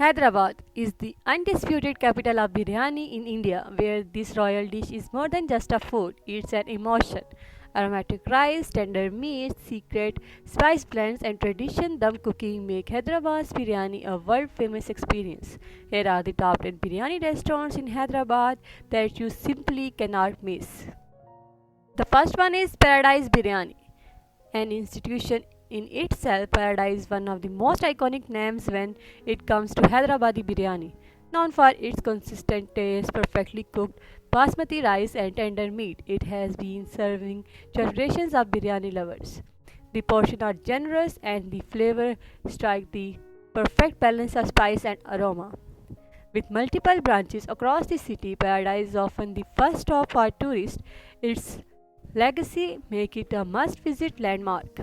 Hyderabad is the undisputed capital of biryani in India, where this royal dish is more than just a food, it's an emotion. Aromatic rice, tender meat, secret spice blends, and tradition dum cooking make Hyderabad's biryani a world famous experience. Here are the top 10 biryani restaurants in Hyderabad that you simply cannot miss. The first one is Paradise Biryani, an institution in itself. Paradise is one of the most iconic names when it comes to Hyderabadi biryani. Known for its consistent taste, perfectly cooked basmati rice, and tender meat, it has been serving generations of biryani lovers. The portions are generous and the flavor strike the perfect balance of spice and aroma. With multiple branches across the city, Paradise is often the first stop for tourists. Its legacy make it a must-visit landmark.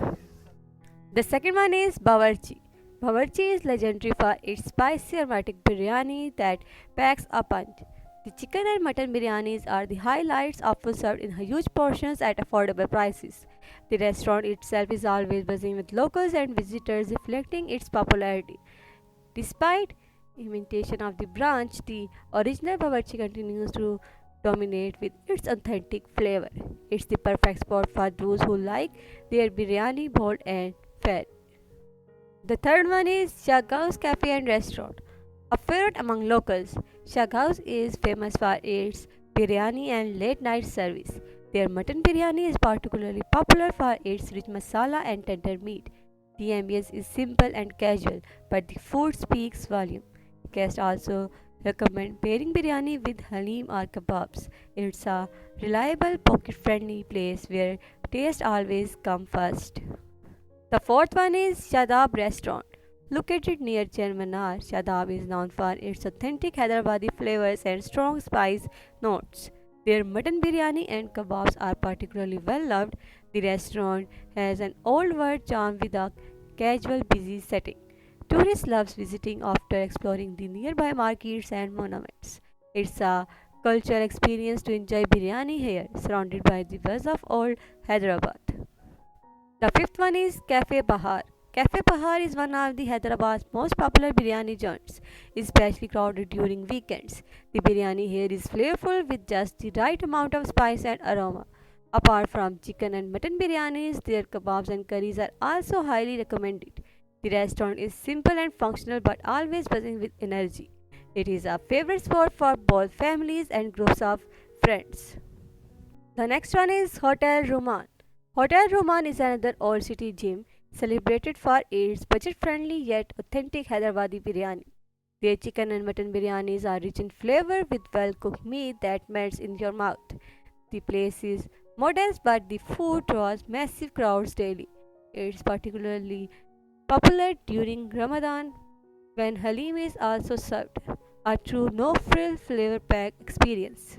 The second one is Bawarchi. Bawarchi is legendary for its spicy aromatic biryani that packs a punch. The chicken and mutton biryanis are the highlights, often served in huge portions at affordable prices. The restaurant itself is always buzzing with locals and visitors, reflecting its popularity. Despite imitation of the branch, the original Bawarchi continues to dominate with its authentic flavor. It's the perfect spot for those who like their biryani bold and fair. The third one is Shahgauz Cafe and Restaurant. A favorite among locals, Shahgauz is famous for its biryani and late night service. Their mutton biryani is particularly popular for its rich masala and tender meat. The ambience is simple and casual, but the food speaks volume. Guests also recommend pairing biryani with halim or kebabs. It's a reliable, pocket-friendly place where taste always comes first. The fourth one is Shadab Restaurant. Located near Charminar, Shadab is known for its authentic Hyderabadi flavors and strong spice notes. Their mutton biryani and kebabs are particularly well loved. The restaurant has an old world charm with a casual, busy setting. Tourists love visiting after exploring the nearby markets and monuments. It's a cultural experience to enjoy biryani here, surrounded by the buzz of old Hyderabad. The fifth one is Cafe Bahar. Cafe Bahar is one of the Hyderabad's most popular biryani joints, especially crowded during weekends. The biryani here is flavorful with just the right amount of spice and aroma. Apart from chicken and mutton biryanis, their kebabs and curries are also highly recommended. The restaurant is simple and functional but always buzzing with energy. It is a favorite spot for both families and groups of friends. The next one is Hotel Ruman. Hotel Ruman is another old city gym celebrated for its budget-friendly yet authentic Hyderabadi biryani. Their chicken and mutton biryanis are rich in flavor with well-cooked meat that melts in your mouth. The place is modest but the food draws massive crowds daily. It's particularly popular during Ramadan when halim is also served. A true no-frill flavor-packed experience.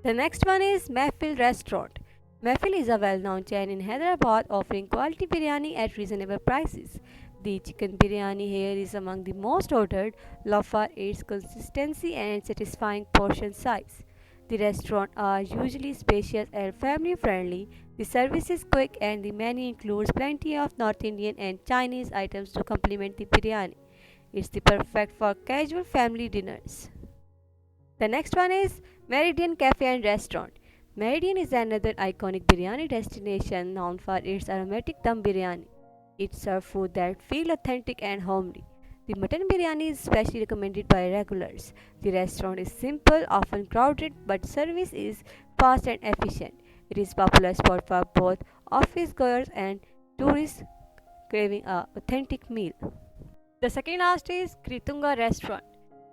The next one is Mehfil Restaurant. Mehfil is a well-known chain in Hyderabad offering quality biryani at reasonable prices. The chicken biryani here is among the most ordered, loved for its consistency and satisfying portion size. The restaurants are usually spacious and family friendly. The service is quick and the menu includes plenty of North Indian and Chinese items to complement the biryani. It's the perfect for casual family dinners. The next one is Meridian Cafe and Restaurant. Meridian is another iconic biryani destination known for its aromatic dum biryani. It serves food that feel authentic and homely. The mutton biryani is especially recommended by regulars. The restaurant is simple, often crowded, but service is fast and efficient. It is a popular spot for both office goers and tourists craving a authentic meal. The second last is Kritunga Restaurant.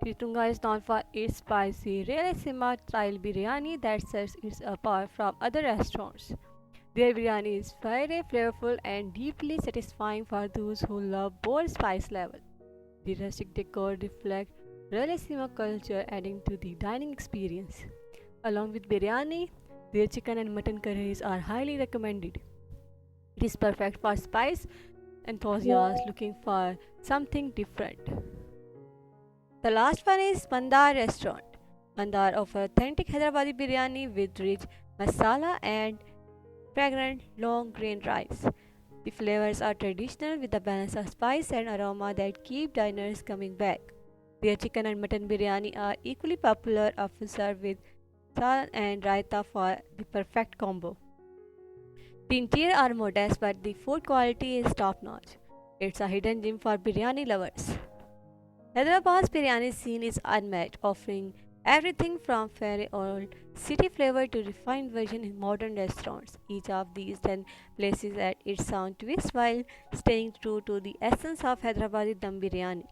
Kritunga is known for its spicy, Rayalaseema style biryani that sets it apart from other restaurants. Their biryani is very flavorful and deeply satisfying for those who love bold spice level. The rustic decor reflects Rayalaseema culture, adding to the dining experience. Along with biryani, their chicken and mutton curries are highly recommended. It is perfect for spice enthusiasts looking for something different. The last one is Mandar Restaurant. Mandar offers authentic Hyderabadi biryani with rich masala and fragrant long grain rice. The flavors are traditional with a balance of spice and aroma that keep diners coming back. Their chicken and mutton biryani are equally popular, often served with sal and raita for the perfect combo. The interior are modest, but the food quality is top notch. It's a hidden gem for biryani lovers. Hyderabad's biryani scene is unmatched, offering everything from fairy old city flavor to refined version in modern restaurants. Each of these 10 places at its own twist while staying true to the essence of Hyderabadi dum biryani.